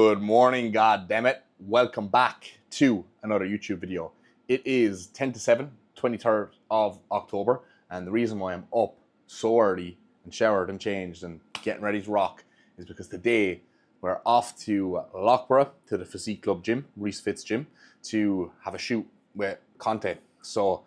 Good morning, god damn it. Welcome back to another YouTube video. It is 10 to 7, 23rd of October, and the reason why I'm up so early and showered and changed and getting ready to rock is because today we're off to Loughborough to the Physique Club gym, Reese Fitz gym, to have a shoot with Conteh. So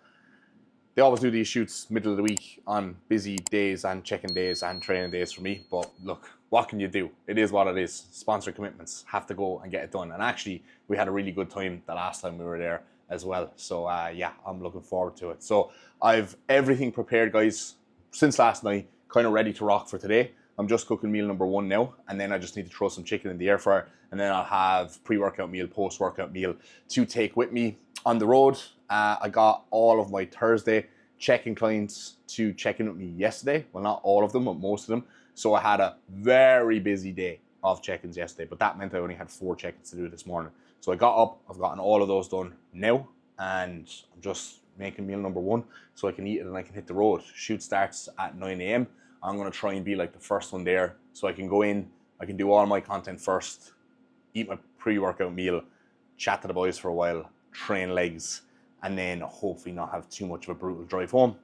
they always do these shoots middle of the week on busy days and check-in days and training days for me. But look, what can you do? It is what it is. Sponsor commitments, have to go and get it done. And actually, we had a really good time the last time we were there as well. So yeah, I'm looking forward to it. So I've everything prepared, guys, since last night, kind of ready to rock for today. I'm just cooking meal number 1 now, and then I just need to throw some chicken in the air fryer, and then I'll have pre-workout meal, post-workout meal to take with me on the road. I got all of my Thursday check-in clients to check in with me yesterday. Well, not all of them, but most of them. So I had a very busy day of check-ins yesterday, but that meant I only had 4 check-ins to do this morning. So I got up, I've gotten all of those done now, and I'm just making meal number 1 so I can eat it and I can hit the road. Shoot starts at 9 a.m. I'm gonna try and be like the first one there so I can go in, I can do all my content first, eat my pre-workout meal, chat to the boys for a while, train legs, and then hopefully not have too much of a brutal drive home.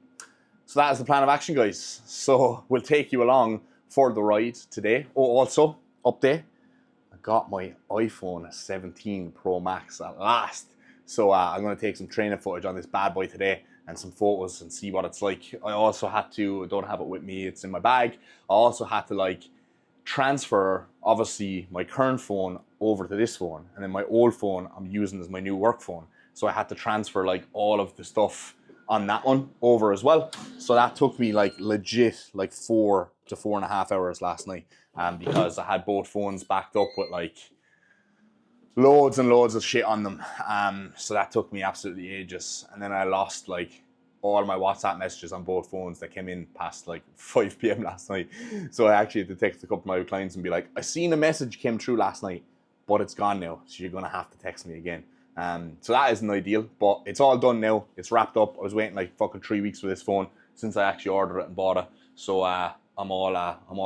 So that is the plan of action, guys. So we'll take you along for the ride today. Oh, also, update, I got my iPhone 17 Pro Max at last. So I'm gonna take some training footage on this bad boy today and some photos and see what it's like. I also had to, I don't have it with me, it's in my bag. I also had to like transfer, obviously, my current phone over to this phone, and then my old phone I'm using as my new work phone. So I had to transfer like all of the stuff on that one over as well. So that took me like legit like 4 to 4.5 hours last night, because I had both phones backed up with like loads and loads of shit on them. So that took me absolutely ages. And then I lost like all my WhatsApp messages on both phones that came in past like 5 p.m. last night. So I actually had to text a couple of my clients and be like, I seen a message came through last night, but it's gone now. So you're gonna have to text me again. So that isn't ideal, but it's all done now. It's wrapped up. I was waiting like fucking 3 weeks for this phone since I actually ordered it and bought it. So I'm all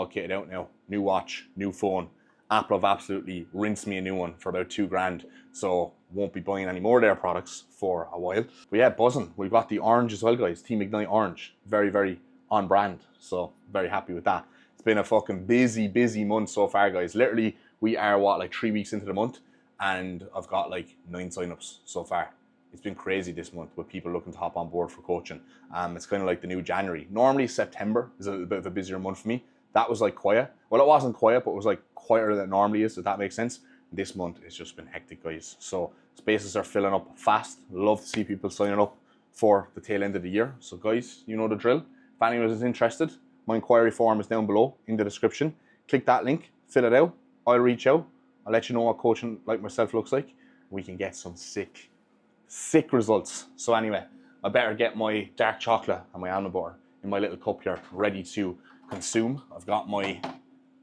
kitted out now. New watch, new phone. Apple have absolutely rinsed me a new one for about 2 grand. So won't be buying any more of their products for a while. But yeah, buzzing. We've got the orange as well, guys. Team Ignite Orange. Very, very on brand. So very happy with that. It's been a fucking busy month so far, guys. Literally, we are like 3 weeks into the month, and I've got like 9 signups so far. It's been crazy this month with people looking to hop on board for coaching. It's kind of like the new January. Normally September is a little bit of a busier month for me. That was like quiet. Well, it wasn't quiet, but it was like quieter than it normally is, if that makes sense. This month it's just been hectic, guys. So spaces are filling up fast. Love to see people signing up for the tail end of the year. So guys, you know the drill. If anyone is interested, my inquiry form is down below in the description. Click that link, fill it out. I'll reach out. I'll let you know what coaching like myself looks like. We can get some sick results. So anyway, I better get my dark chocolate and my almond butter in my little cup here ready to consume. I've got my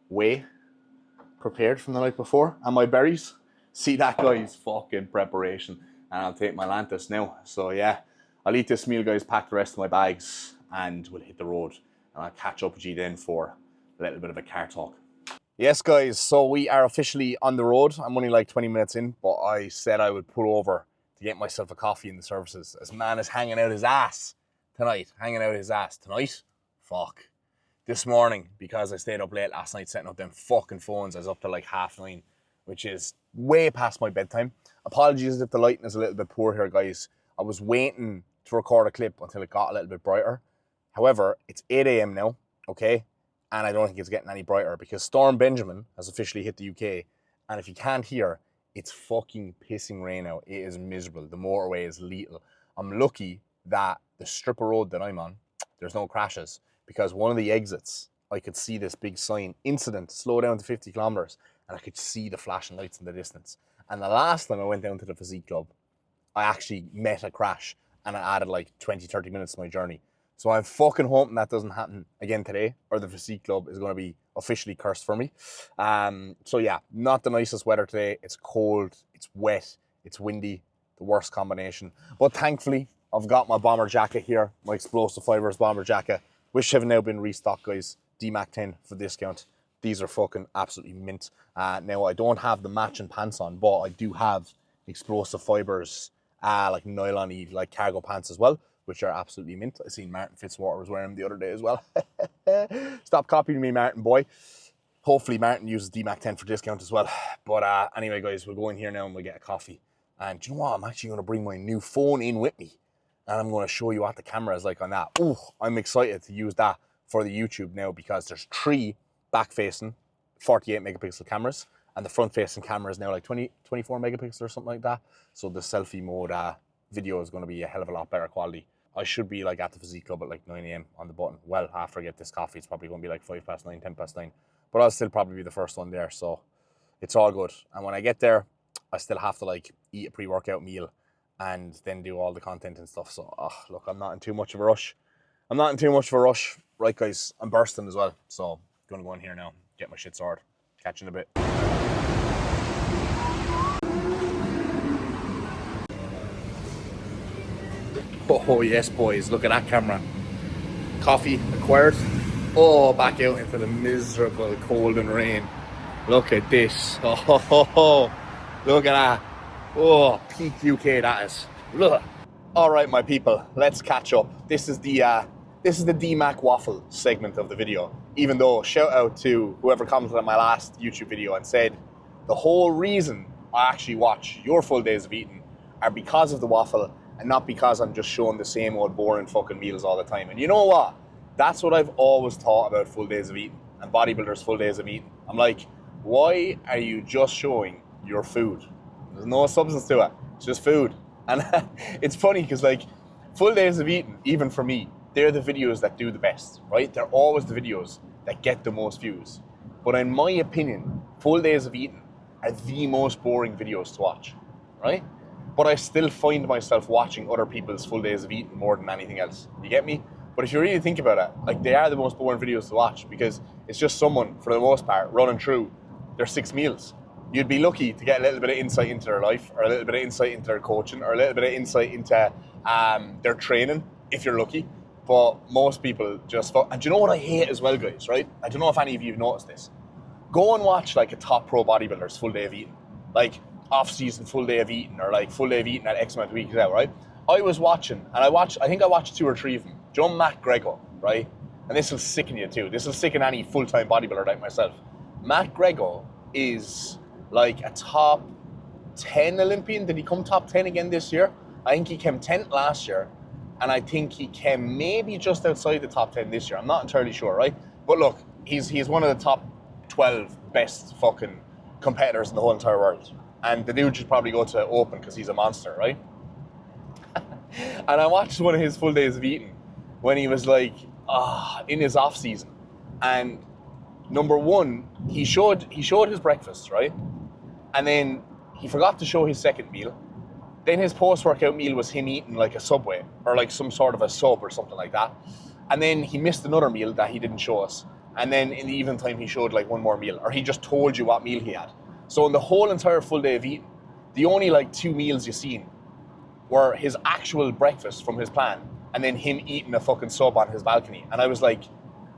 whey prepared from the night before and my berries. See that, guys? Fucking preparation. And I'll take my Lantus now. So yeah, I'll eat this meal, guys, pack the rest of my bags, and we'll hit the road. And I'll catch up with you then for a little bit of a car talk. Yes, guys, so we are officially on the road. I'm only like 20 minutes in, but I said I would pull over to get myself a coffee in the services. This man is hanging out his ass tonight. Fuck. This morning, because I stayed up late last night setting up them fucking phones, I was up till like 9:30, which is way past my bedtime. Apologies if the lighting is a little bit poor here, guys. I was waiting to record a clip until it got a little bit brighter. However, it's 8 a.m. now, okay? And I don't think it's getting any brighter because Storm Benjamin has officially hit the UK. And if you can't hear, it's fucking pissing rain out. It is miserable. The motorway is lethal. I'm lucky that the strip of road that I'm on, there's no crashes, because one of the exits, I could see this big sign, incident, slow down to 50 kilometers, and I could see the flashing lights in the distance. And the last time I went down to the Physique Club, I actually met a crash, and I added like 20, 30 minutes to my journey. So I'm fucking hoping that doesn't happen again today, or the Physique Club is going to be officially cursed for me. So yeah, not the nicest weather today. It's cold, it's wet, it's windy, the worst combination. But thankfully, I've got my bomber jacket here, my Explosive Fibers bomber jacket, which have now been restocked, guys. Dmac 10 for discount. These are fucking absolutely mint. Now, I don't have the matching pants on, but I do have explosive fibres, like nylon-y, like cargo pants as well, which are absolutely mint. I seen Martin Fitzwater was wearing them the other day as well. Stop copying me, Martin boy. Hopefully Martin uses Dmac 10 for discount as well. But anyway, guys, we'll go in here now and we'll get a coffee. And do you know what? I'm actually going to bring my new phone in with me. And I'm going to show you what the camera is like on that. Ooh, I'm excited to use that for the YouTube now because there's 3 back-facing 48 megapixel cameras. And the front-facing camera is now like 24 megapixels or something like that. So the selfie mode video is going to be a hell of a lot better quality. I should be like at the Physique Club at like 9 a.m. on the button. Well, after I get this coffee, it's probably going to be like 9:05, 10:09. But I'll still probably be the first one there, so it's all good. And when I get there, I still have to like eat a pre-workout meal and then do all the content and stuff. So, look, I'm not in too much of a rush. Right, guys, I'm bursting as well. So, I'm going to go in here now, get my shit sorted. Catch you in a bit. Oh, yes, boys, look at that camera. Coffee acquired. Oh, back out into the miserable cold and rain. Look at this. Oh, look at that. Oh, peak UK that is. Look. All right, my people, let's catch up. This is the Dmac waffle segment of the video. Even though, shout out to whoever commented on my last YouTube video and said the whole reason I actually watch your full days of eating are because of the waffle and not because I'm just showing the same old boring fucking meals all the time. And you know what? That's what I've always thought about full days of eating and bodybuilders' full days of eating. I'm like, why are you just showing your food? There's no substance to it. It's just food. And it's funny because like full days of eating, even for me, they're the videos that do the best, right? They're always the videos that get the most views. But in my opinion, full days of eating are the most boring videos to watch, right? But I still find myself watching other people's full days of eating more than anything else. You get me? But if you really think about it, like they are the most boring videos to watch because it's just someone, for the most part, running through their 6 meals. You'd be lucky to get a little bit of insight into their life, or a little bit of insight into their coaching, or a little bit of insight into their training, if you're lucky. But most people just... And do you know what I hate as well, guys, right? I don't know if any of you have noticed this. Go and watch like a top pro bodybuilder's full day of eating. Like off-season full day of eating, or like full day of eating at X amount of weeks out, right? I was watching, and I think I watched 2 or 3 of them. John Matt Grego, right? And this will sicken you too. This will sicken any full-time bodybuilder like myself. Matt Grego is like a top 10 Olympian. Did he come top 10 again this year? I think he came 10th last year. And I think he came maybe just outside the top 10 this year. I'm not entirely sure, right? But look, he's one of the top 12 best fucking competitors in the whole entire world. And the dude should probably go to Open because he's a monster, right? And I watched one of his full days of eating when he was like, in his off season. And number one, he showed his breakfast, right? And then he forgot to show his second meal. Then his post-workout meal was him eating like a Subway or like some sort of a sub or something like that. And then he missed another meal that he didn't show us. And then in the evening time, he showed like one more meal, or he just told you what meal he had. So in the whole entire full day of eating, the only like 2 meals you seen were his actual breakfast from his plan and then him eating a fucking sub on his balcony. And I was like,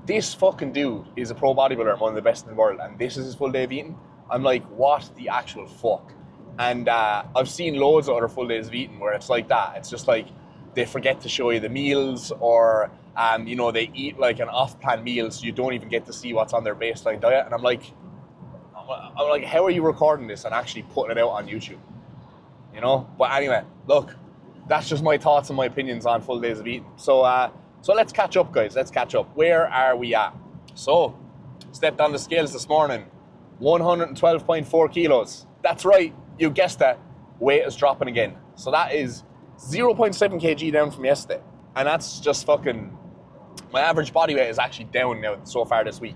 this fucking dude is a pro bodybuilder and one of the best in the world, and this is his full day of eating? I'm like, what the actual fuck? And I've seen loads of other full days of eating where it's like that. It's just like they forget to show you the meals, or they eat like an off-plan meal, so you don't even get to see what's on their baseline diet. And I'm like, how are you recording this and actually putting it out on YouTube? You know? But anyway, look, that's just my thoughts and my opinions on full days of eating. So let's catch up, guys. Let's catch up. Where are we at? So, stepped on the scales this morning. 112.4 kilos. That's right. You guessed that. Weight is dropping again. So that is 0.7 kg down from yesterday. And that's just fucking... My average body weight is actually down now so far this week.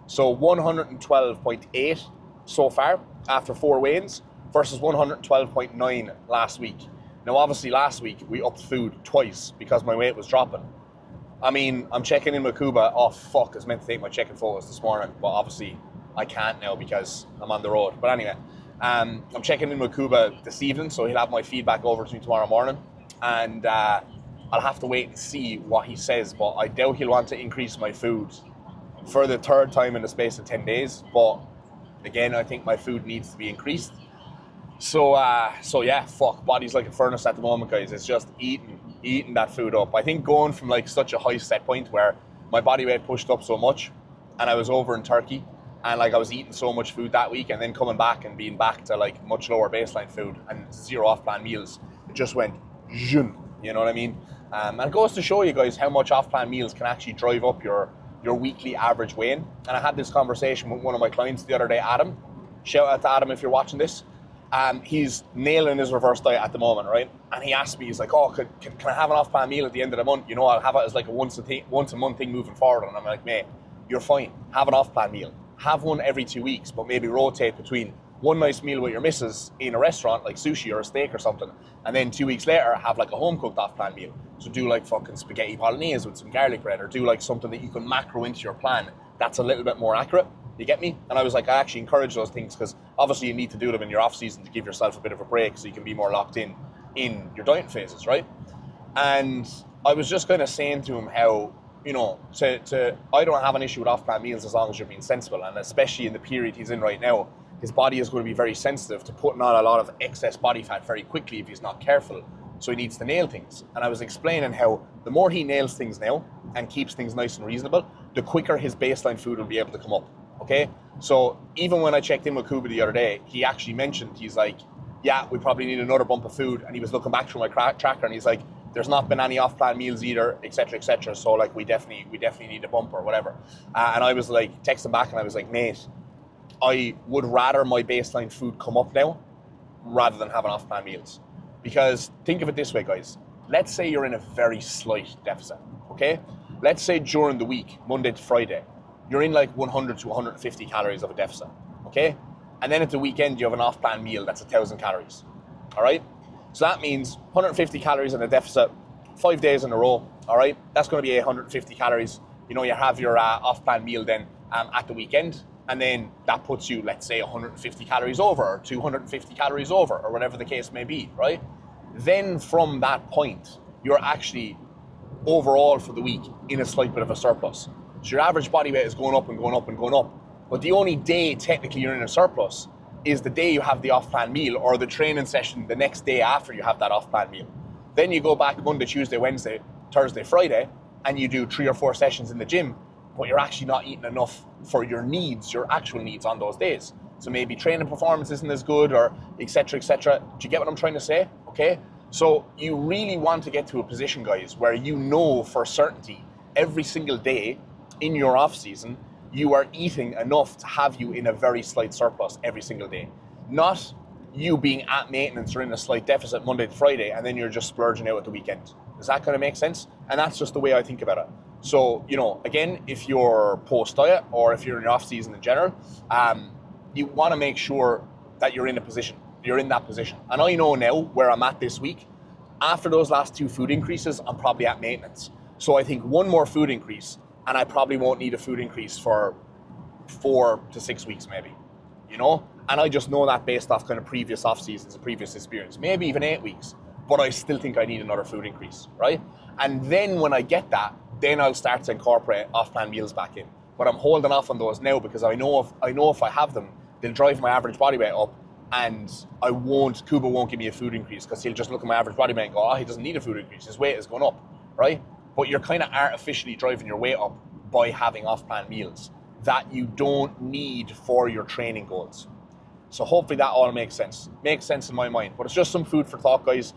So 112.8 so far after 4 weigh-ins versus 112.9 last week. Now, obviously, last week we upped food twice because my weight was dropping. I mean, I'm checking in with Kuba. Oh, fuck, I was meant to take my check-in photos this morning, but obviously I can't now because I'm on the road. But anyway, I'm checking in with Kuba this evening, so he'll have my feedback over to me tomorrow morning. And I'll have to wait and see what he says, but I doubt he'll want to increase my food for the third time in the space of 10 days. But again, I think my food needs to be increased. So yeah, fuck, body's like a furnace at the moment, guys. It's just eating that food up. I think going from like such a high set point where my body weight pushed up so much and I was over in Turkey and like I was eating so much food that week and then coming back and being back to like much lower baseline food and 0 off-plan meals, it just went zoom, you know what I mean? And it goes to show you guys how much off-plan meals can actually drive up your weekly average weigh-in. And I had this conversation with one of my clients the other day, Adam. Shout out to Adam if you're watching this. He's nailing his reverse diet at the moment, right? And he asked me, he's like, oh, can I have an off-plan meal at the end of the month? You know, I'll have it as like a once a month thing moving forward. And I'm like, mate, you're fine. Have an off-plan meal. Have one every 2 weeks, but maybe rotate between one nice meal with your missus in a restaurant, like sushi or a steak or something. And then 2 weeks later, have like a home-cooked off-plan meal. So do like fucking spaghetti bolognese with some garlic bread, or do like something that you can macro into your plan that's a little bit more accurate. You get me? And I was like, I actually encourage those things because obviously you need to do them in your off season to give yourself a bit of a break so you can be more locked in your diet phases, right? And I was just kind of saying to him how, you know, I don't have an issue with off-plan meals as long as you're being sensible, and especially in the period he's in right now, his body is going to be very sensitive to putting on a lot of excess body fat very quickly if he's not careful. So he needs to nail things. And I was explaining how the more he nails things now and keeps things nice and reasonable, the quicker his baseline food will be able to come up. Okay, so even when I checked in with Kuba the other day, he actually mentioned, he's like, yeah, we probably need another bump of food. And he was looking back through my tracker and he's like, there's not been any off-plan meals either, etc., etc. So like, we definitely need a bump or whatever. And I was like, texting back and I was like, mate, I would rather my baseline food come up now rather than having off-plan meals. Because think of it this way, guys. Let's say you're in a very slight deficit, okay? Let's say during the week, Monday to Friday, you're in like 100 to 150 calories of a deficit, okay? And then at the weekend, you have an off-plan meal that's 1,000 calories, all right? So that means 150 calories in a deficit, 5 days in a row, all right? That's gonna be 850 calories. You know, you have your off-plan meal then at the weekend, and then that puts you, let's say, 150 calories over, or 250 calories over, or whatever the case may be, right? Then from that point, you're actually overall for the week in a slight bit of a surplus. So your average body weight is going up and going up and going up. But the only day technically you're in a surplus is the day you have the off-plan meal, or the training session the next day after you have that off-plan meal. Then you go back Monday, Tuesday, Wednesday, Thursday, Friday, and you do 3 or 4 sessions in the gym, but you're actually not eating enough for your needs, your actual needs on those days. So maybe training performance isn't as good, or etc., etc. Do you get what I'm trying to say? Okay. So you really want to get to a position, guys, where you know for certainty every single day in your off season, you are eating enough to have you in a very slight surplus every single day. Not you being at maintenance or in a slight deficit Monday to Friday, and then you're just splurging out at the weekend. Does that kind of make sense? And that's just the way I think about it. So, you know, again, if you're post-diet or if you're in your off-season in general, you want to make sure that you're in that position. And I know now where I'm at this week. After those last 2 food increases, I'm probably at maintenance. So I think one more food increase, and I probably won't need a food increase for 4 to 6 weeks maybe, you know? And I just know that based off kind of previous off-seasons and previous experience, maybe even 8 weeks. But I still think I need another food increase, right? And then when I get that, then I'll start to incorporate off-plan meals back in. But I'm holding off on those now because I know if I have them, they'll drive my average body weight up, and Kuba won't give me a food increase because he'll just look at my average body weight and go, oh, he doesn't need a food increase, his weight is going up, right? But you're kind of artificially driving your weight up by having off-plan meals that you don't need for your training goals. So hopefully that all makes sense. Makes sense in my mind. But it's just some food for thought, guys.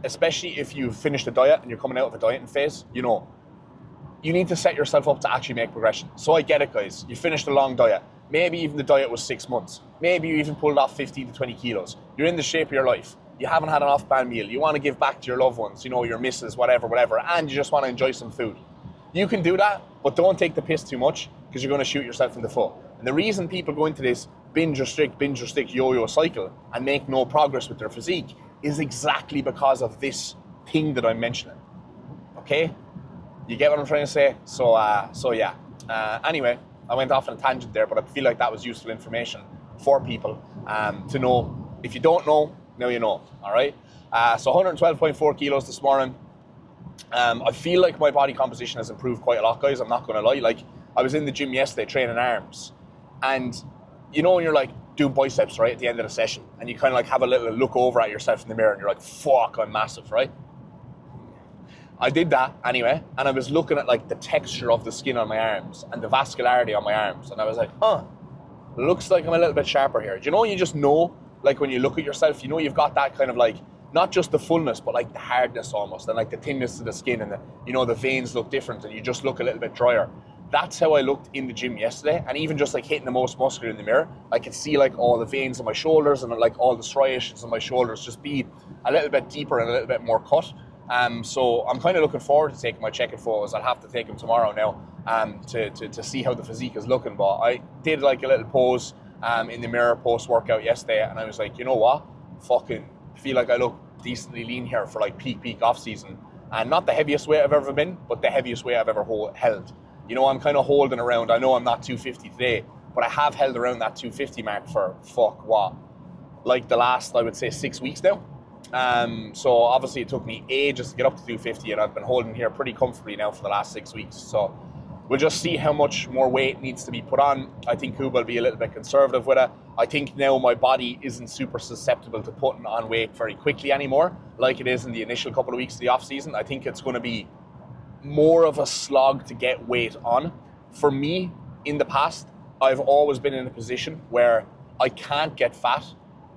Especially if you've finished a diet and you're coming out of a dieting phase, you know, you need to set yourself up to actually make progression. So I get it, guys. You finished a long diet. Maybe even the diet was 6 months. Maybe you even pulled off 15 to 20 kilos. You're in the shape of your life. You haven't had an off-plan meal. You want to give back to your loved ones, you know, your missus, whatever, and you just want to enjoy some food. You can do that, but don't take the piss too much because you're going to shoot yourself in the foot. And the reason people go into this binge restrict, yo-yo cycle and make no progress with their physique is exactly because of this thing that I'm mentioning. Okay? You get what I'm trying to say? So yeah. Anyway, I went off on a tangent there, but I feel like that was useful information for people to know. If you don't know, now you know, all right? So 112.4 kilos this morning. I feel like my body composition has improved quite a lot, guys. I'm not going to lie. Like, I was in the gym yesterday training arms, and you know when you're like doing biceps, right, at the end of the session, and you kind of like have a little look over at yourself in the mirror and you're like, fuck, I'm massive, right? I did that anyway, and I was looking at like the texture of the skin on my arms and the vascularity on my arms, and I was like, looks like I'm a little bit sharper here. Do you know, you just know, like when you look at yourself, you know you've got that kind of like, not just the fullness, but like the hardness almost, and like the thinness of the skin, and the, you know, the veins look different and you just look a little bit drier. That's how I looked in the gym yesterday, and even just like hitting the most muscular in the mirror, I could see like all the veins on my shoulders and like all the striations on my shoulders just be a little bit deeper and a little bit more cut. So I'm kind of looking forward to taking my check-in photos. I'll have to take them tomorrow now to see how the physique is looking. But I did like a little pose in the mirror post-workout yesterday, and I was like, you know what? Fucking feel like I look decently lean here for like peak off-season. And not the heaviest weight I've ever been, but the heaviest weight I've ever held. You know, I'm kind of holding around. I know I'm not 250 today, but I have held around that 250 mark for, like the last, I would say, 6 weeks now. So obviously it took me ages to get up to 250, and I've been holding here pretty comfortably now for the last 6 weeks. So we'll just see how much more weight needs to be put on. I think Kuba will be a little bit conservative with it. I think now my body isn't super susceptible to putting on weight very quickly anymore, like it is in the initial couple of weeks of the off season. I think it's going to be more of a slog to get weight on. For me, in the past, I've always been in a position where I can't get fat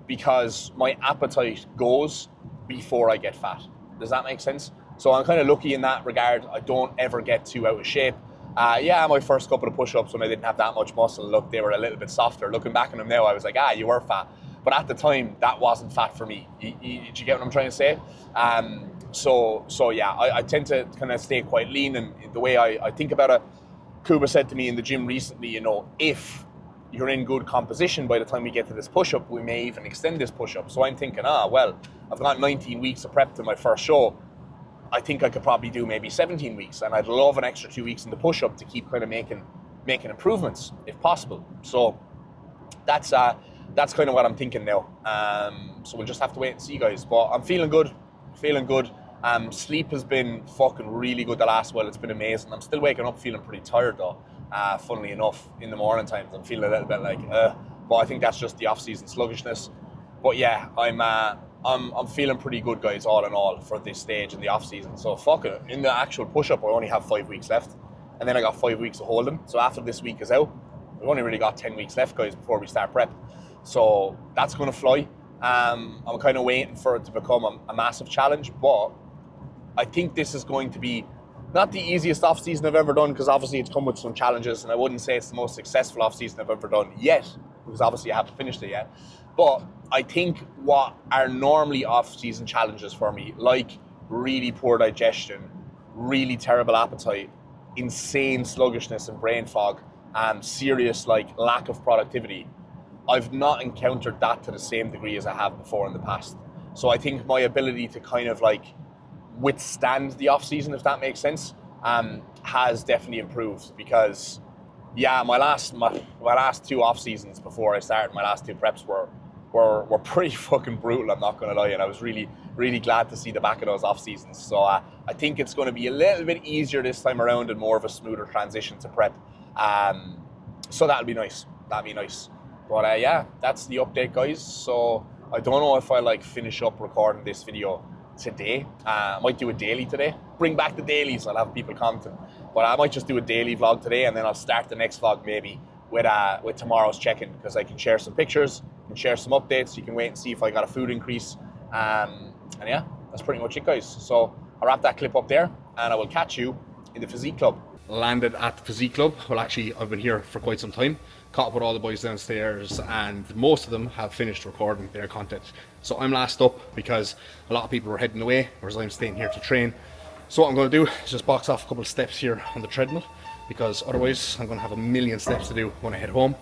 because my appetite goes before I get fat. Does that make sense? So I'm kind of lucky in that regard. I don't ever get too out of shape. My first couple of push-ups when I didn't have that much muscle, look, they were a little bit softer. Looking back on them now, I was like, you were fat. But at the time, that wasn't fat for me. Did you get what I'm trying to say? I tend to kind of stay quite lean, and the way I think about it, Kuba said to me in the gym recently, you know, if you're in good composition by the time we get to this push-up, we may even extend this push-up. So I'm thinking, I've got 19 weeks of prep to my first show. I think I could probably do maybe 17 weeks, and I'd love an extra 2 weeks in the push-up to keep kind of making improvements if possible. So that's kind of what I'm thinking now. So we'll just have to wait and see, guys. But I'm feeling good. Sleep has been fucking really good the last while. It's been amazing. I'm still waking up feeling pretty tired though. Funnily enough, in the morning times, I'm feeling a little bit like, but I think that's just the off-season sluggishness. But yeah, I'm feeling pretty good, guys, all in all, for this stage in the off-season. So fuck it. In the actual push-up, I only have 5 weeks left, and then I got 5 weeks of holding. So after this week is out, we've only really got 10 weeks left, guys, before we start prep. So that's going to fly. I'm kind of waiting for it to become a massive challenge, but I think this is going to be not the easiest off-season I've ever done, because obviously it's come with some challenges, and I wouldn't say it's the most successful off-season I've ever done yet, because obviously I haven't finished it yet. But I think what are normally off-season challenges for me, like really poor digestion, really terrible appetite, insane sluggishness and brain fog, serious like lack of productivity, I've not encountered that to the same degree as I have before in the past. So I think my ability to kind of like withstand the off season, if that makes sense, has definitely improved, because my last two off seasons before I started, my last two preps were pretty fucking brutal, I'm not gonna lie, and I was really, really glad to see the back of those off seasons. So I think it's gonna be a little bit easier this time around and more of a smoother transition to prep. So that'll be nice. But that's the update, guys. So I don't know if I like finish up recording this video today. I might do a daily today. Bring back the dailies. I'll have people commenting. But I might just do a daily vlog today, and then I'll start the next vlog maybe with tomorrow's check-in, because I can share some pictures, can share some updates. You can wait and see if I got a food increase. And yeah, that's pretty much it, guys. So I'll wrap that clip up there, and I will catch you in the Physique Club. Landed at the Physique Club. Well, actually, I've been here for quite some time. Caught up with all the boys downstairs, and most of them have finished recording their content. So I'm last up because a lot of people were heading away, whereas I'm staying here to train. So what I'm going to do is just box off a couple of steps here on the treadmill, because otherwise I'm going to have a million steps to do when I head home,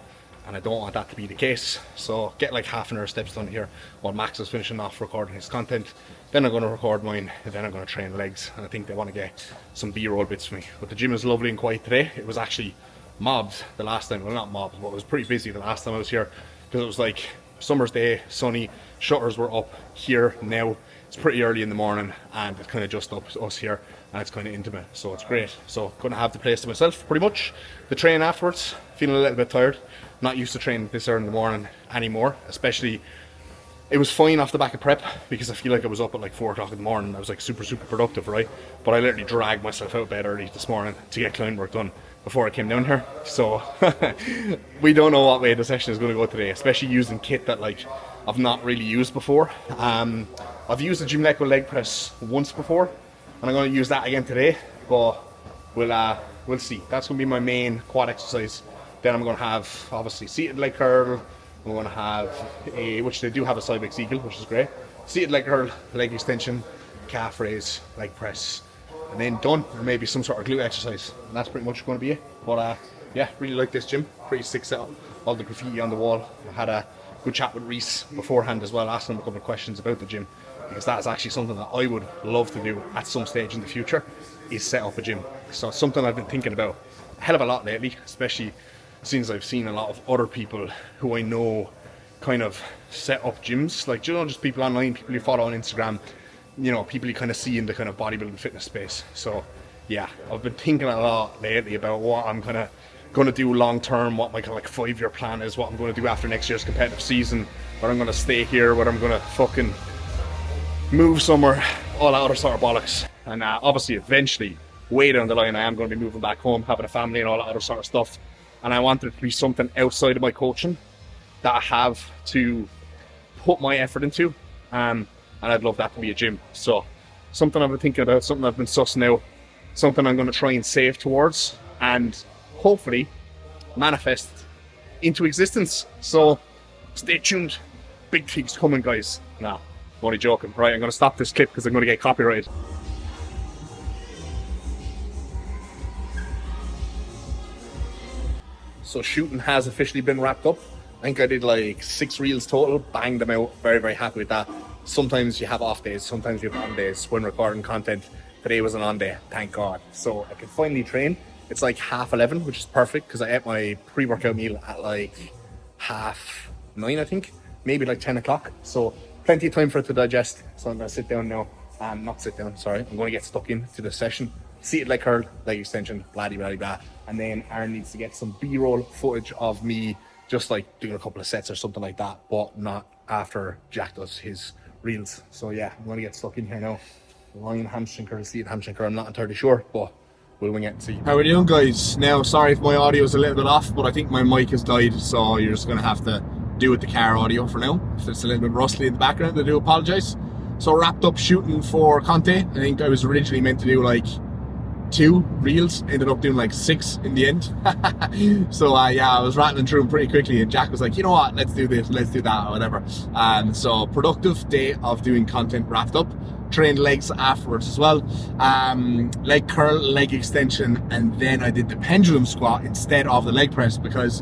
and I don't want that to be the case. So get like half an hour steps done here while Max is finishing off recording his content. Then I'm going to record mine, and then I'm going to train legs, and I think they want to get some B-roll bits for me. But the gym is lovely and quiet today. It was actually mobbed the last time. Well, not mobbed, but it was pretty busy the last time I was here, because it was like summer's day, sunny, shutters were up here now. It's pretty early in the morning and it's kind of just up to us here and it's kind of intimate, so it's great. So gonna have the place to myself pretty much. The train afterwards, feeling a little bit tired. Not used to training this early in the morning anymore, especially. It was fine off the back of prep because I feel like I was up at like 4 o'clock in the morning. I was like super productive, right? But I literally dragged myself out of bed early this morning to get client work done before I came down here. So we don't know what way the session is going to go today, especially using kit that like I've not really used before. I've used the Dmac leg press once before and I'm going to use that again today, but we'll see. That's going to be my main quad exercise. Then I'm going to have obviously seated leg curl. We're going to have which they do have a side leg eagle, which is great. Seated leg curl, leg extension, calf raise, leg press, and then done. Or maybe some sort of glute exercise. And that's pretty much going to be it. But yeah, really like this gym. Pretty sick setup. All the graffiti on the wall. I had a good chat with Reese beforehand as well, asking him a couple of questions about the gym. Because that is actually something that I would love to do at some stage in the future, is set up a gym. So it's something I've been thinking about a hell of a lot lately, especially since I've seen a lot of other people who I know kind of set up gyms, like, you know, just people online, people you follow on Instagram, you know, people you kind of see in the kind of bodybuilding fitness space. So yeah, I've been thinking a lot lately about what I'm kind of going to do long term, what my kind of like 5-year plan is, what I'm going to do after next year's competitive season, whether I'm going to stay here, whether I'm going to fucking move somewhere, all that other sort of bollocks. And obviously eventually, way down the line, I am going to be moving back home, having a family and all that other sort of stuff. And I want it to be something outside of my coaching that I have to put my effort into. And I'd love that to be a gym. So something I've been thinking about, something I've been sussing out, something I'm going to try and save towards and hopefully manifest into existence. So stay tuned. Big things coming, guys. Nah, I'm only joking. Right, I'm going to stop this clip because I'm going to get copyrighted. So shooting has officially been wrapped up. I think I did like 6 reels total, banged them out, very happy with that. Sometimes you have off days, sometimes you have on days when recording content. Today was an on day, thank God. So I can finally train. It's like 11:30, which is perfect because I ate my pre-workout meal at like 9:30, I think, maybe like 10 o'clock. So plenty of time for it to digest. So I'm gonna sit down now, not sit down, sorry. I'm gonna get stuck into the session. Seated leg curl, leg extension, blah. And then Aaron needs to get some B-roll footage of me just like doing a couple of sets or something like that, but not after Jack does his reels. So yeah, I'm gonna get stuck in here now. Lion hamstring curl, seated hamstring curl, I'm not entirely sure, but we'll wing it and see. How are we doing, guys? Now, sorry if my audio is a little bit off, but I think my mic has died, so you're just gonna have to do with the car audio for now. If it's a little bit rustly in the background, I do apologize. So wrapped up shooting for Conteh. I think I was originally meant to do like 2 reels, ended up doing like 6 in the end. So yeah, I was rattling through them pretty quickly and Jack was like, you know what, let's do this, let's do that, or whatever. So productive day of doing content wrapped up. Trained legs afterwards as well. Leg curl, leg extension, and then I did the pendulum squat instead of the leg press because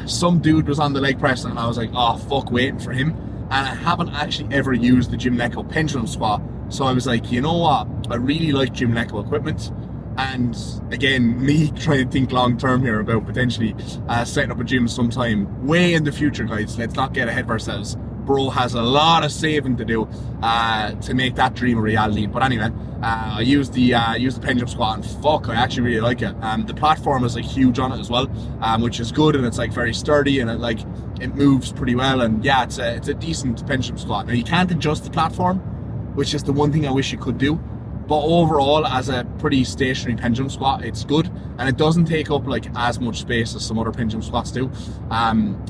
some dude was on the leg press and I was like, oh fuck, waiting for him. And I haven't actually ever used the Dmac pendulum squat. So I was like, you know what? I really like Dmac equipment. And again, me trying to think long term here about potentially setting up a gym sometime way in the future, guys. Let's not get ahead of ourselves. Bro has a lot of saving to do to make that dream a reality. But anyway, I used the pendulum squat and fuck, I actually really like it. The platform is like huge on it as well, which is good, and it's like very sturdy and it moves pretty well. And yeah, it's a decent pendulum squat. Now you can't adjust the platform, which is the one thing I wish you could do. But overall, as a pretty stationary pendulum squat, it's good. And it doesn't take up like as much space as some other pendulum squats do.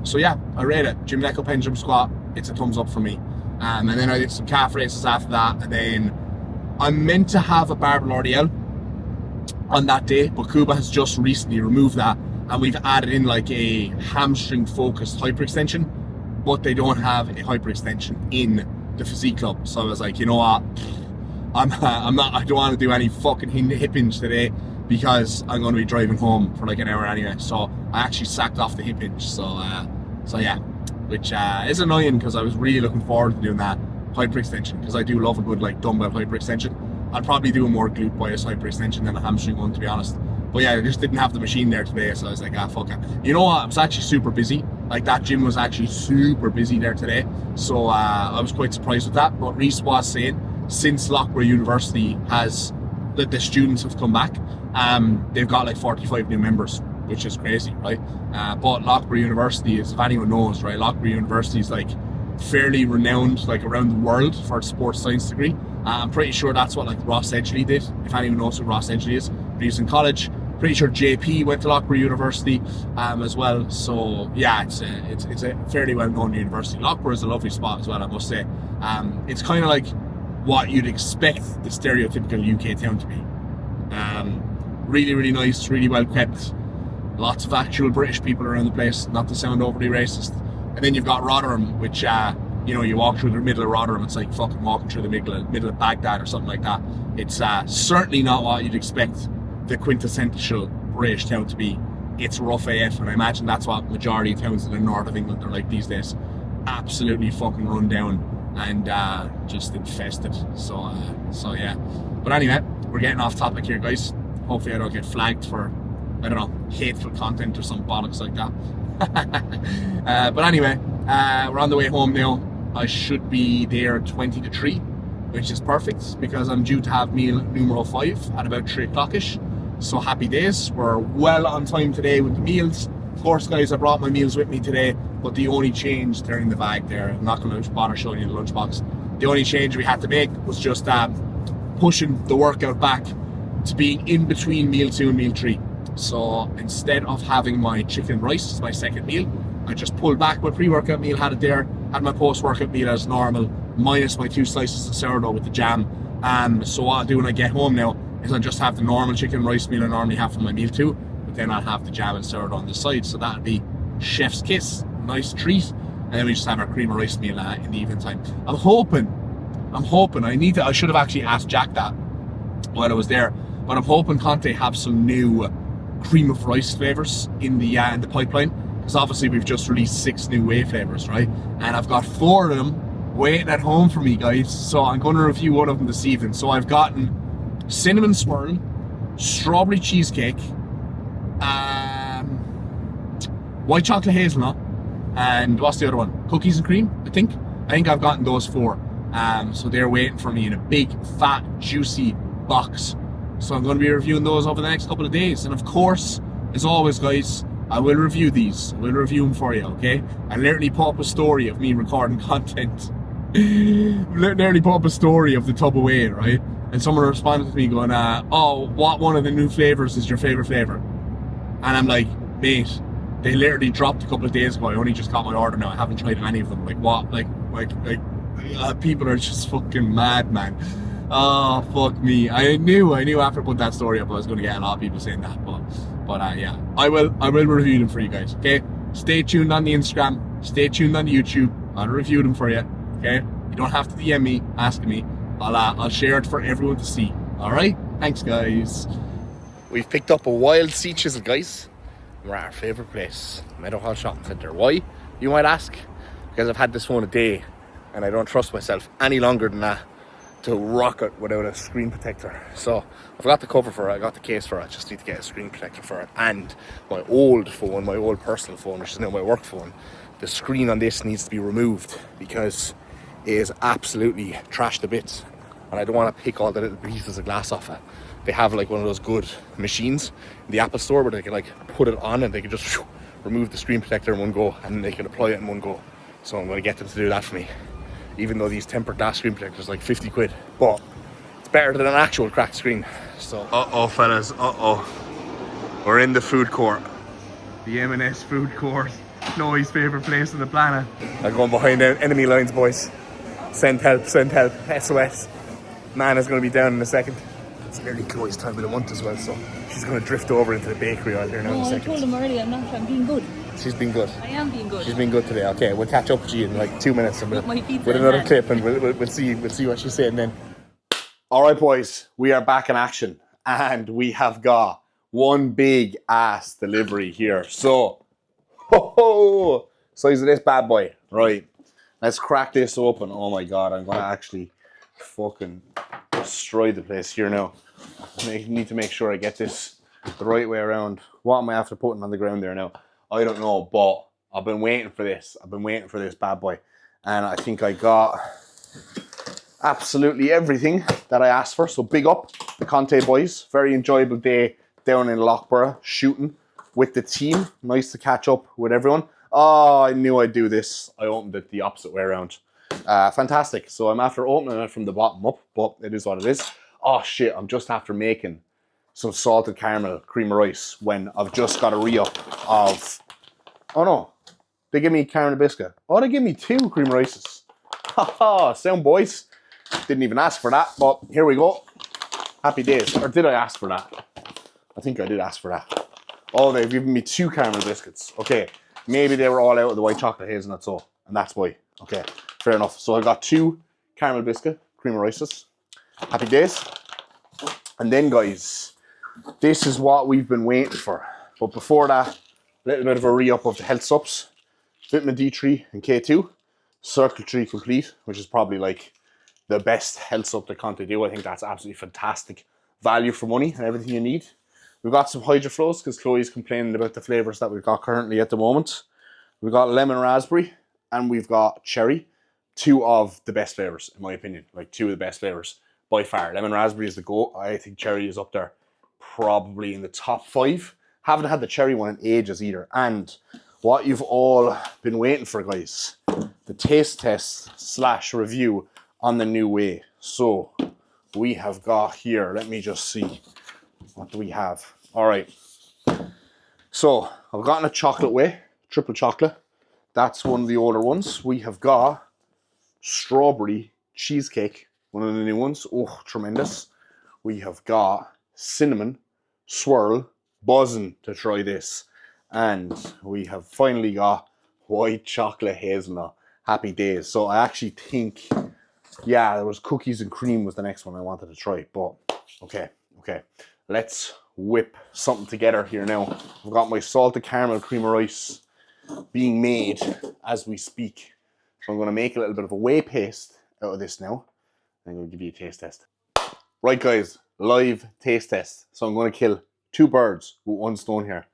So yeah, I rate it. Dmac pendulum squat, it's a thumbs up for me. And then I did some calf raises after that. And then I'm meant to have a barbell RDL on that day, but Kuba has just recently removed that. And we've added in like a hamstring focused hyperextension, but they don't have a hyperextension in the Physique Club. So I was like, you know what? I don't want to do any fucking hip hinge today because I'm going to be driving home for like an hour anyway. So I actually sacked off the hip hinge. So yeah, which is annoying because I was really looking forward to doing that hyperextension because I do love a good like dumbbell hyperextension. I'd probably do a more glute bias hyperextension than a hamstring one, to be honest. But yeah, I just didn't have the machine there today, so I was like, fuck it. You know what? I was actually super busy Like that gym was actually super busy there today. So I was quite surprised with that. But Reese was saying, since Loughborough University has, that the students have come back, they've got like 45 new members, which is crazy, right? But Loughborough University is, if anyone knows, right, Loughborough University is like fairly renowned like around the world for a sports science degree. I'm pretty sure that's what like Ross Edgley did, if anyone knows who Ross Edgley is. When he was in college, pretty sure JP went to Loughborough University as well. So yeah, it's a fairly well-known university. Loughborough is a lovely spot as well, I must say. It's kind of like what you'd expect the stereotypical UK town to be. Really, really nice, really well kept. Lots of actual British people around the place, not to sound overly racist. And then you've got Rotherham, which, you know, you walk through the middle of Rotherham, it's like fucking walking through the middle of Baghdad or something like that. It's certainly not what you'd expect the quintessential British town to be. It's rough AF, and I imagine that's what majority of towns in the north of England are like these days. Absolutely fucking run down and just infested. So yeah. But anyway, we're getting off topic here, guys. Hopefully I don't get flagged for, I don't know, hateful content or some bollocks like that. But anyway, we're on the way home now. I should be there 20 to 3, which is perfect because I'm due to have meal numero 5 at about 3 o'clock-ish. So happy days. We're well on time today with the meals. Of course, guys, I brought my meals with me today, but the only change, they're in the bag there. I'm not going to bother showing you the lunchbox. The only change we had to make was just pushing the workout back to being in between meal 2 and meal 3. So instead of having my chicken rice as my second meal, I just pulled back my pre-workout meal, had it there, had my post-workout meal as normal, minus my 2 slices of sourdough with the jam. So what I'll do when I get home now is I'll just have the normal chicken rice meal I normally have for my meal 2, but then I'll have the jam and sourdough on the side. So that'll be chef's kiss, nice treat. And then we just have our cream of rice meal in the evening time. I'm hoping, I should have actually asked Jack that while I was there, but I'm hoping Conteh have some new cream of rice flavors in the pipeline, because obviously we've just released 6 new Whey Flavours, right? And I've got 4 of them waiting at home for me, guys. So I'm going to review one of them this evening. So I've gotten cinnamon swirl, strawberry cheesecake, white chocolate hazelnut, and what's the other one? Cookies and cream, I think I've gotten those 4. So they're waiting for me in a big, fat, juicy box. So I'm going to be reviewing those over the next couple of days. And of course, as always, guys, I will review these. I will review them for you, okay? I literally put up a story of me recording content. Literally put up a story of the tub of whey, right? And someone responded to me going, oh, what one of the new flavours is your favourite flavour? And I'm like, mate, they literally dropped a couple of days ago. I only just got my order now. I haven't tried any of them. Like, what? Like people are just fucking mad, man. Oh, fuck me. I knew after I put that story up I was going to get a lot of people saying that, but yeah, I will review them for you guys, okay? Stay tuned on the Instagram, stay tuned on the YouTube. I'll review them for you, okay? You don't have to DM me asking me. I'll share it for everyone to see. All right, thanks, guys. We've picked up a wild sea chisel, guys. We're at our favourite place, Meadowhall Shopping Centre. Why, you might ask? Because I've had this one a day and I don't trust myself any longer than that to rock it without a screen protector. So I've got the cover for it, I got the case for it, I just need to get a screen protector for it. And my old phone, my old personal phone, which is now my work phone, the screen on this needs to be removed because it is absolutely trashed to bits. And I don't want to pick all the little pieces of glass off it. They have like one of those good machines in the Apple store where they can like put it on and they can just remove the screen protector in one go and they can apply it in one go. So I'm going to get them to do that for me, even though these tempered glass screen protectors are like 50 quid, but it's better than an actual cracked screen. So fellas, we're in the food court, the M&S food court, Noah's favourite place on the planet. I'm going behind enemy lines, boys. Send help, SOS. Nana's going to be down in a second. It's nearly Chloe's time of the month as well, so she's going to drift over into the bakery aisle here now in a second. I told him already I'm being good. She's been good. I am being good. She's been good today. Okay, we'll catch up with you in like 2 minutes and with another clip, and we'll see what she's saying then. All right, boys, we are back in action, and we have got one big ass delivery here. So, size of this bad boy, right? Let's crack this open. Oh my god, I'm gonna actually fucking destroy the place here now. I need to make sure I get this the right way around. What am I after putting on the ground there now? I don't know, but I've been waiting for this. I've been waiting for this bad boy. And I think I got absolutely everything that I asked for. So big up the Conteh boys. Very enjoyable day down in Loughborough shooting with the team. Nice to catch up with everyone. Oh, I knew I'd do this. I opened it the opposite way around. Fantastic. So I'm after opening it from the bottom up, but it is what it is. Oh shit, I'm just after making some salted caramel cream of rice when I've just got a re-up of... Oh no, they give me caramel biscuit. Oh, they give me 2 cream rices. Haha, sound boys. Didn't even ask for that, but here we go. Happy days. Or did I ask for that? I think I did ask for that. Oh, they've given me 2 caramel biscuits. Okay, maybe they were all out of the white chocolate hazelnut, so, and that's why. Okay, fair enough. So I got 2 caramel biscuit cream of rices. Happy days. And then, guys, this is what we've been waiting for. But before that, a little bit of a re-up of the health subs. Vitamin D3 and K2. Circle 3 Complete, which is probably like the best health sub that Conteh do. I think that's absolutely fantastic value for money and everything you need. We've got some HydroFlows because Chloe's complaining about the flavours that we've got currently at the moment. We've got lemon raspberry and we've got cherry. 2 of the best flavours, in my opinion. Like 2 of the best flavours by far. Lemon raspberry is the GOAT. I think cherry is up there, probably in the top 5. Haven't had the cherry one in ages either. And what you've all been waiting for, guys, the taste test / review on the new Whey. So we have got here, let me just see, what do we have? All right, so I've gotten a chocolate Whey, triple chocolate. That's one of the older ones. We have got strawberry cheesecake, one of the new ones. Oh, tremendous. We have got cinnamon swirl, buzzing to try this. And we have finally got white chocolate hazelnut. Happy days. So I actually think, yeah, there was cookies and cream was the next one I wanted to try. But okay. Let's whip something together here now. I've got my salted caramel cream of rice being made as we speak. So I'm going to make a little bit of a whey paste out of this now. I'm going to give you a taste test. Right, guys, live taste test. So I'm going to kill 2 birds with 1 stone here.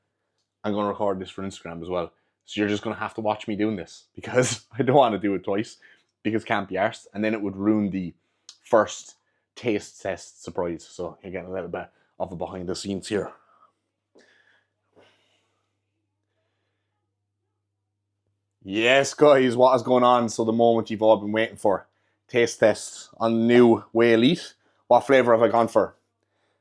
I'm going to record this for Instagram as well. So you're just going to have to watch me doing this because I don't want to do it twice because can't be arsed. And then it would ruin the first taste test surprise. So you're getting a little bit of a behind the scenes here. Yes, guys, what is going on? So the moment you've all been waiting for. Taste test on the new Whey Elite. What flavour have I gone for?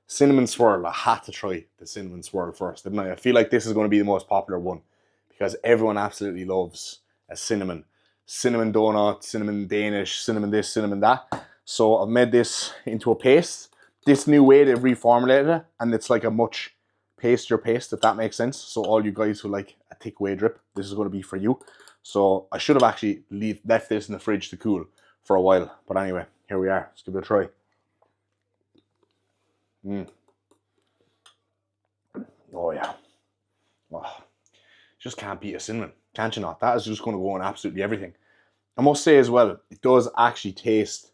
Cinnamon swirl. I had to try the cinnamon swirl first, didn't I? I feel like this is going to be the most popular one because everyone absolutely loves a cinnamon donut, cinnamon Danish, cinnamon this, cinnamon that. So I've made this into a paste. This new Whey, they've reformulated it and it's like a much pastier paste, if that makes sense. So all you guys who like a thick Whey drip, this is going to be for you. So I should have actually left this in the fridge to cool for a while. But anyway, here we are. Let's give it a try. Oh yeah. Oh, just can't beat a cinnamon. Can't you not? That is just going to go on absolutely everything. I must say as well, it does actually taste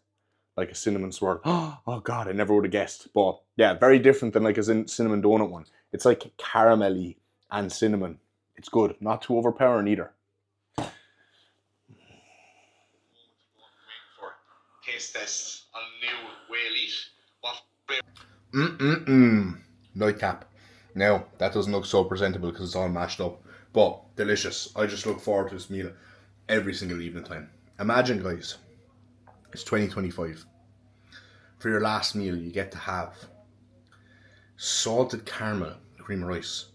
like a cinnamon swirl. Oh god, I never would have guessed. But yeah, very different than like a cinnamon donut one. It's like caramelly and cinnamon. It's good. Not too overpowering either. Taste test on new Whey Elite. Nightcap. Now, that doesn't look so presentable because it's all mashed up. But delicious. I just look forward to this meal every single evening time. Imagine, guys, it's 2025. For your last meal, you get to have salted caramel cream rice,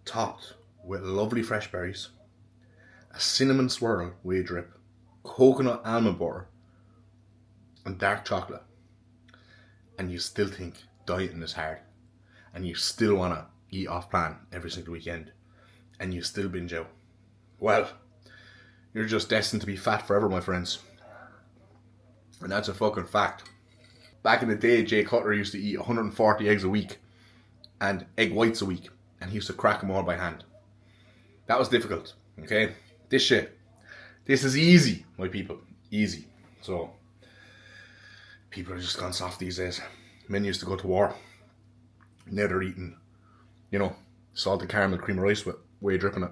topped with lovely fresh berries, a cinnamon swirl Whey drip, coconut almond butter, and dark chocolate. And you still think dieting is hard. And you still want to eat off plan every single weekend. And you still binge out. Well, you're just destined to be fat forever, my friends. And that's a fucking fact. Back in the day, Jay Cutler used to eat 140 eggs a week and egg whites a week, and he used to crack them all by hand. That was difficult, okay? This is easy, my people, easy. So, people are just gone soft these days. Men used to go to war. Now they're eating, salted caramel cream of rice with Whey dripping it.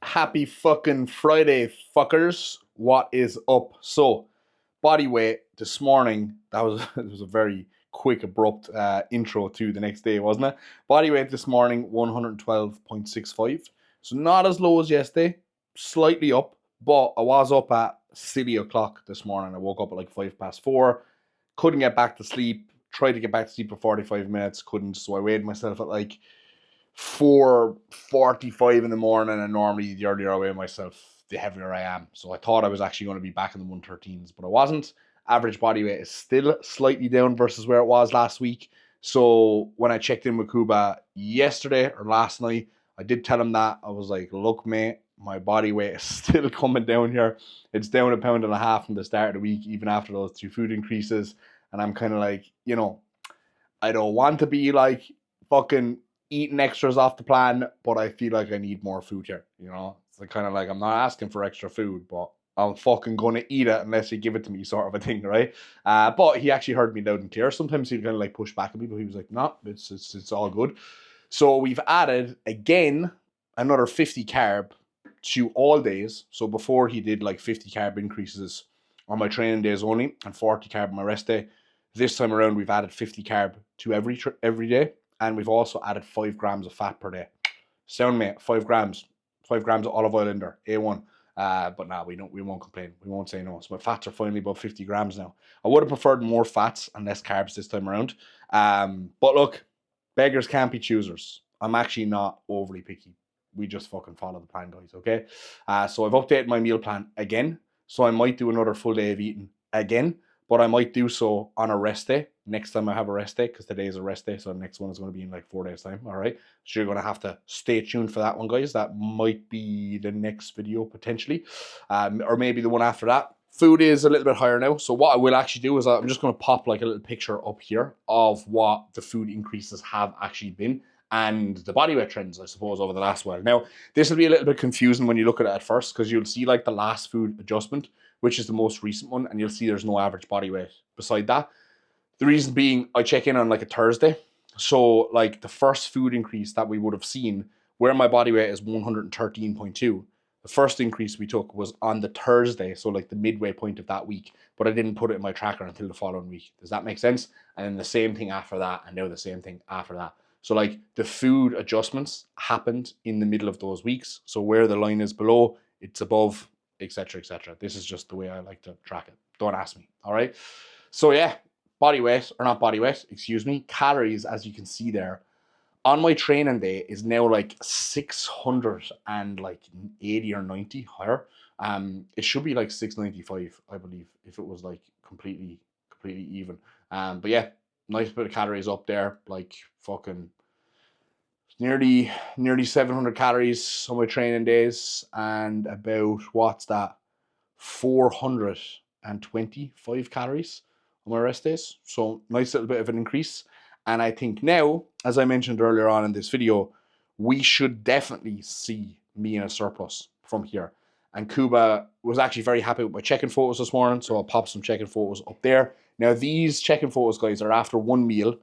Happy fucking Friday, fuckers. What is up? So, body weight this morning, it was a very quick, abrupt intro to the next day, wasn't it? Body weight this morning, 112.65. So, not as low as yesterday, slightly up, but I was up at silly o'clock this morning. I woke up at like 4:05. Couldn't get back to sleep. Tried to get back to sleep for 45 minutes, couldn't. So, I weighed myself at like 4:45 in the morning, and normally the earlier I weigh myself, the heavier I am. So I thought I was actually going to be back in the 113s, but I wasn't. Average body weight is still slightly down versus where it was last week. So when I checked in with Kuba yesterday or last night, I did tell him that. I was like, look, mate, my body weight is still coming down here. It's down 1.5 pounds from the start of the week, even after those 2 food increases. And I'm kind of like, I don't want to be like fucking eating extras off the plan, but I feel like I need more food here. It's like kind of like I'm not asking for extra food, but I'm fucking gonna eat it unless you give it to me, sort of a thing, right? But he actually heard me loud and clear. Sometimes he'd kind of like push back at me, but he was like, "No, it's all good." So we've added again another 50 carb to all days. So before he did like 50 carb increases on my training days only and 40 carb on my rest day. This time around, we've added 50 carb to every day. And we've also added 5 grams of fat per day. Sound, mate, 5 grams. 5 grams of olive oil in there, A1. But nah, we won't complain. We won't say no. So my fats are finally above 50 grams now. I would have preferred more fats and less carbs this time around. But look, beggars can't be choosers. I'm actually not overly picky. We just fucking follow the plan, guys, okay? So I've updated my meal plan again. So I might do another full day of eating again. But I might do so on a rest day next time I have a rest day, because today is a rest day, so the next one is going to be in like 4 days' time. All right, so you're going to have to stay tuned for that one, guys. That might be the next video potentially, or maybe the one after that. Food is a little bit higher now, so what I will actually do is I'm just going to pop like a little picture up here of what the food increases have actually been and the body weight trends, I suppose, over the last while. Now, this will be a little bit confusing when you look at it at first, because you'll see like the last food adjustment, which is the most recent one, and you'll see there's no average body weight beside that. The reason being, I check in on like a Thursday. So like the first food increase that we would have seen, where my body weight is 113.2, the first increase we took was on the Thursday, so like the midway point of that week, but I didn't put it in my tracker until the following week. Does that make sense? And then the same thing after that, and now the same thing after that. So like the food adjustments happened in the middle of those weeks. So where the line is below, it's above, etc., etc. This is just the way I like to track it. Don't ask me. All right. So yeah, calories, as you can see there, on my training day is now like 680 or 90 higher. It should be like 695, I believe, if it was like completely even. But yeah, nice bit of calories up there, like fucking nearly 700 calories on my training days, and about, what's that, 425 calories on my rest days. So nice little bit of an increase. And I think now, as I mentioned earlier on in this video, we should definitely see me in a surplus from here. And Kuba was actually very happy with my check-in photos this morning, so I'll pop some check-in photos up there. Now, these check-in photos, guys, are after one meal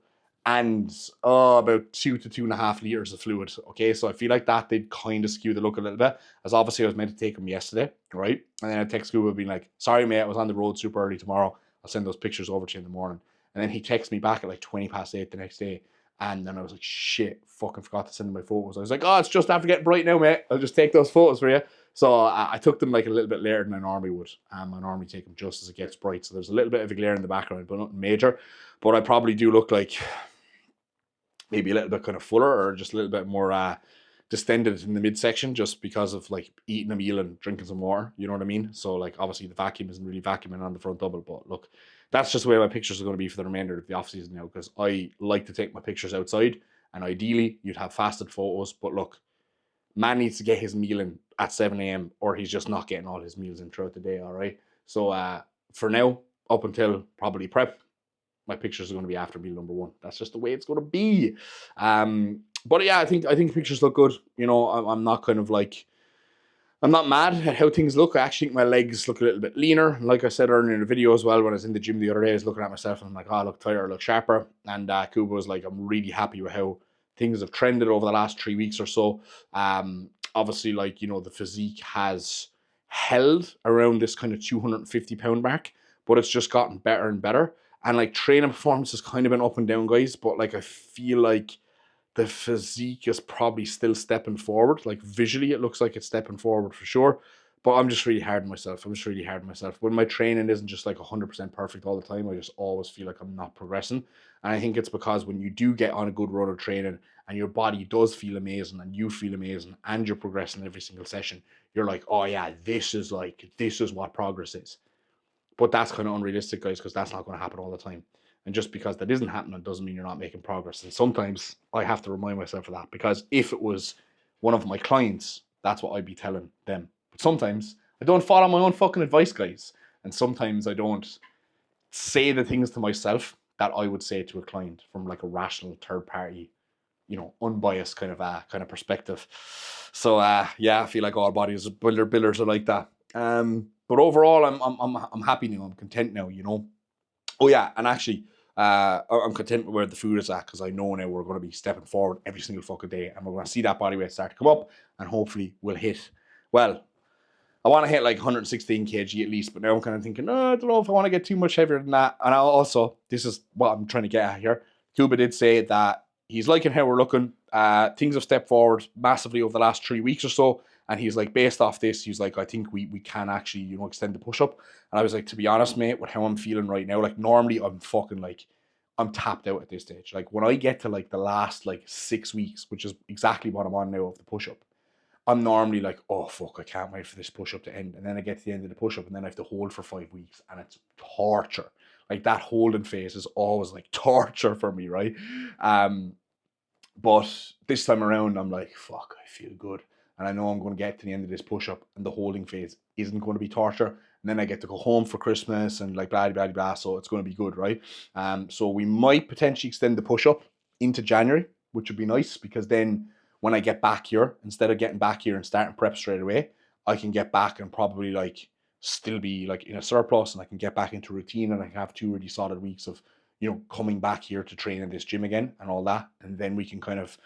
and about 2 to 2.5 liters of fluid. Okay, so I feel like that did kind of skew the look a little bit, as obviously I was meant to take them yesterday, right? And then I text Kuba being like, sorry, mate, I was on the road super early tomorrow. I'll send those pictures over to you in the morning. And then he texted me back at like 8:20 the next day. And then I was like, shit, fucking forgot to send him my photos. I was like, oh, it's just after getting bright now, mate. I'll just take those photos for you. So I took them like a little bit later than I normally would. I normally take them just as it gets bright. So there's a little bit of a glare in the background, but nothing major. But I probably do look like maybe a little bit kind of fuller, or just a little bit more distended in the midsection, just because of like eating a meal and drinking some water. You know what I mean? So like obviously the vacuum isn't really vacuuming on the front double, but look, that's just the way my pictures are going to be for the remainder of the off season now, because I like to take my pictures outside, and ideally you'd have fasted photos. But look, man needs to get his meal in at 7 a.m. or he's just not getting all his meals in throughout the day. All right. So for now, up until probably prep, my pictures are going to be after meal number 1. That's just the way it's going to be. But yeah, I think pictures look good. I'm not kind of like, I'm not mad at how things look. I actually think my legs look a little bit leaner. Like I said earlier in the video as well, when I was in the gym the other day, I was looking at myself and I'm like, oh, I look tighter, I look sharper. And Kuba was like, I'm really happy with how things have trended over the last 3 weeks or so. obviously, like, you know, the physique has held around this kind of 250-pound mark, but it's just gotten better and better. And like training performance has kind of been up and down, guys, but like I feel like the physique is probably still stepping forward. Like visually, it looks like it's stepping forward for sure. But I'm just really hard on myself. When my training isn't just like 100% perfect all the time, I just always feel like I'm not progressing. And I think it's because when you do get on a good run of training and your body does feel amazing and you feel amazing and you're progressing every single session, you're like, oh yeah, this is what progress is. But that's kind of unrealistic, guys, because that's not going to happen all the time. And just because that isn't happening doesn't mean you're not making progress. And sometimes I have to remind myself of that, because if it was one of my clients, that's what I'd be telling them. But sometimes I don't follow my own fucking advice, guys. And sometimes I don't say the things to myself that I would say to a client from like a rational third party, you know, unbiased kind of perspective. So yeah, I feel like all bodies builders are like that. But overall, I'm happy now. I'm content now. You know. Oh yeah, and actually, I'm content with where the food is at, because I know now we're going to be stepping forward every single fucking day, and we're going to see that body weight start to come up, and hopefully we'll hit. Well, I want to hit like 116 kg at least, but now I'm kind of thinking, oh, I don't know if I want to get too much heavier than that. And also, this is what I'm trying to get at here. Kuba did say that he's liking how we're looking. Things have stepped forward massively over the last 3 weeks or so. And he's like, based off this, he's like, I think we can actually, you know, extend the push-up. And I was like, to be honest, mate, with how I'm feeling right now, like normally I'm fucking like, I'm tapped out at this stage. Like when I get to like the last like 6 weeks, which is exactly what I'm on now of the push-up, I'm normally like, oh fuck, I can't wait for this push-up to end. And then I get to the end of the push-up and then I have to hold for 5 weeks, and it's torture. Like that holding phase is always like torture for me, right? But this time around, I'm like, fuck, I feel good. And I know I'm going to get to the end of this push-up and the holding phase isn't going to be torture. And then I get to go home for Christmas and like blah, blah, blah. So it's going to be good, right? So we might potentially extend the push-up into January, which would be nice, because then when I get back here, instead of getting back here and starting prep straight away, I can get back and probably like still be like in a surplus, and I can get back into routine, and I can have 2 really solid weeks of, you know, coming back here to train in this gym again and all that. And then we can kind of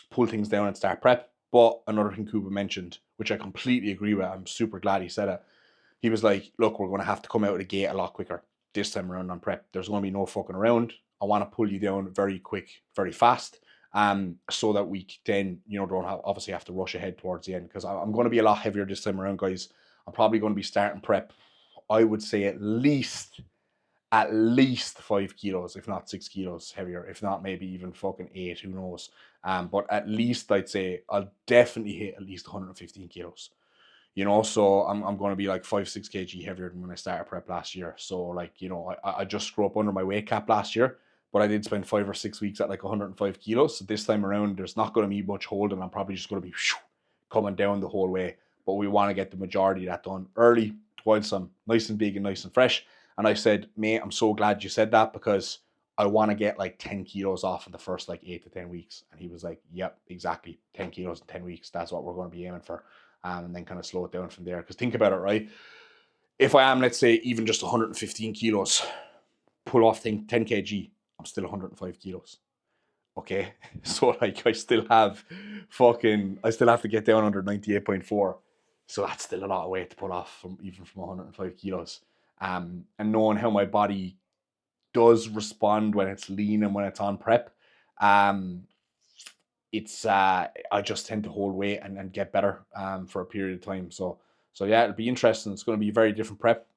pull things down and start prep. But another thing Kuba mentioned, which I completely agree with, I'm super glad he said it. He was like, look, we're going to have to come out of the gate a lot quicker this time around on prep. There's going to be no fucking around. I want to pull you down very quick, very fast, so that we then, you know, don't obviously have to rush ahead towards the end, because I'm going to be a lot heavier this time around, guys. I'm probably going to be starting prep, I would say at least 5 kilos, if not 6 kilos heavier, if not maybe even fucking 8, who knows. But at least I'd say I'll definitely hit at least 115 kilos. You know, so I'm going to be like 5-6 kg heavier than when I started prep last year. So like, you know, I just screw up under my weight cap last year, but I did spend 5 or 6 weeks at like 105 kilos. So this time around, there's not going to be much holding. I'm probably just going to be coming down the whole way. But we want to get the majority of that done early, whilst I'm nice and big and nice and fresh. And I said, mate, I'm so glad you said that, because I want to get like 10 kilos off in the first like 8 to 10 weeks. And he was like, yep, exactly. 10 kilos in 10 weeks. That's what we're going to be aiming for. And then kind of slow it down from there. Because think about it, right? If I am, let's say, even just 115 kilos, pull off 10 kg, I'm still 105 kilos. Okay? So like I still have to get down under 98.4. So that's still a lot of weight to pull off from 105 kilos. And knowing how my body does respond when it's lean and when it's on prep, it's I just tend to hold weight and get better for a period of time. So yeah, it'll be interesting. It's going to be a very different prep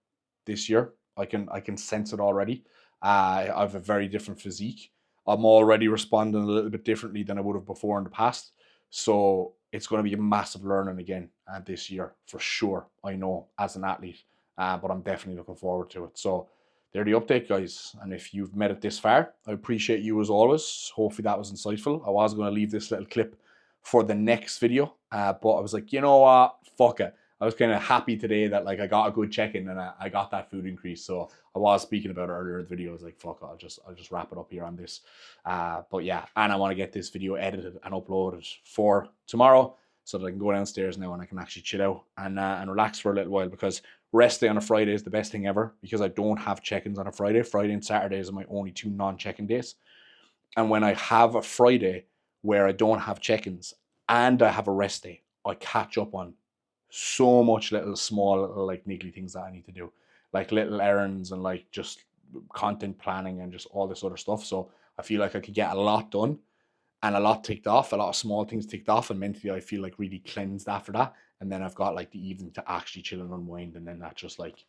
this year. I can sense it already. I have a very different physique. I'm already responding a little bit differently than I would have before in the past. So it's going to be a massive learning again this year for sure. I know, as an athlete, but I'm definitely looking forward to it. So there the update, guys. And if you've made it this far, I appreciate you as always. Hopefully that was insightful. I was going to leave this little clip for the next video, but I was like, you know what, fuck it. I was kind of happy today that like I got a good check-in and I got that food increase. So I was speaking about it earlier in the video. I was like, fuck it, I'll just wrap it up here on this. But yeah, and I want to get this video edited and uploaded for tomorrow, so that I can go downstairs now and I can actually chill out and relax for a little while, because rest day on a Friday is the best thing ever, because I don't have check-ins on a Friday. Friday and Saturdays are my only 2 non-check-in days. And when I have a Friday where I don't have check-ins and I have a rest day, I catch up on so much little small little like niggly things that I need to do, like little errands and like just content planning and just all this other stuff. So I feel like I could get a lot done and a lot ticked off, a lot of small things ticked off, and mentally I feel like really cleansed after that. And then I've got like the evening to actually chill and unwind, and then that's just like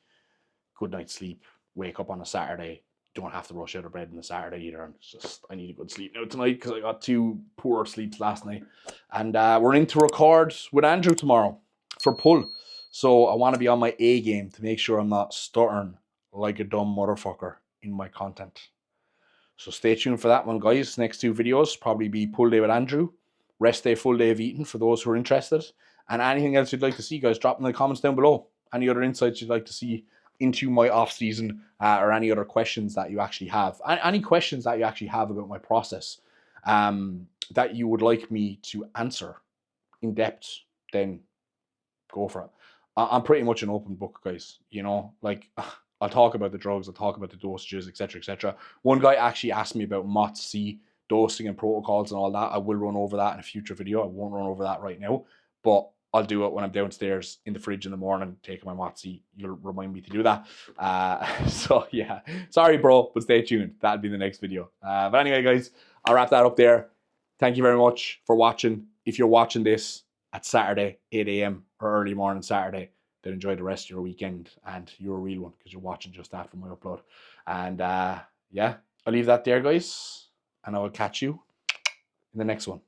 good night's sleep, wake up on a Saturday, don't have to rush out of bed on a Saturday either. And it's just, I need a good sleep now tonight because I got 2 poor sleeps last night. And we're in to record with Andrew tomorrow for Pull. So I want to be on my A game to make sure I'm not stuttering like a dumb motherfucker in my content. So stay tuned for that one, guys. Next 2 videos probably be Pull Day with Andrew, rest day, full day of eating for those who are interested. And anything else you'd like to see, guys, drop in the comments down below. Any other insights you'd like to see into my off season, or any other questions that you actually have, any questions that you actually have about my process, that you would like me to answer in depth, then go for it. I'm pretty much an open book, guys. You know, like I'll talk about the drugs, I'll talk about the dosages, etc., etc. One guy actually asked me about MOTS-C dosing and protocols and all that. I will run over that in a future video. I won't run over that right now, but I'll do it when I'm downstairs in the fridge in the morning taking my MOTS-C. You'll remind me to do that. So yeah, sorry, bro, but stay tuned. That'll be the next video. But anyway, guys, I'll wrap that up there. Thank you very much for watching. If you're watching this at Saturday, 8 a.m. or early morning Saturday, then enjoy the rest of your weekend, and you're a real one because you're watching just after my upload. And yeah, I'll leave that there, guys, and I will catch you in the next one.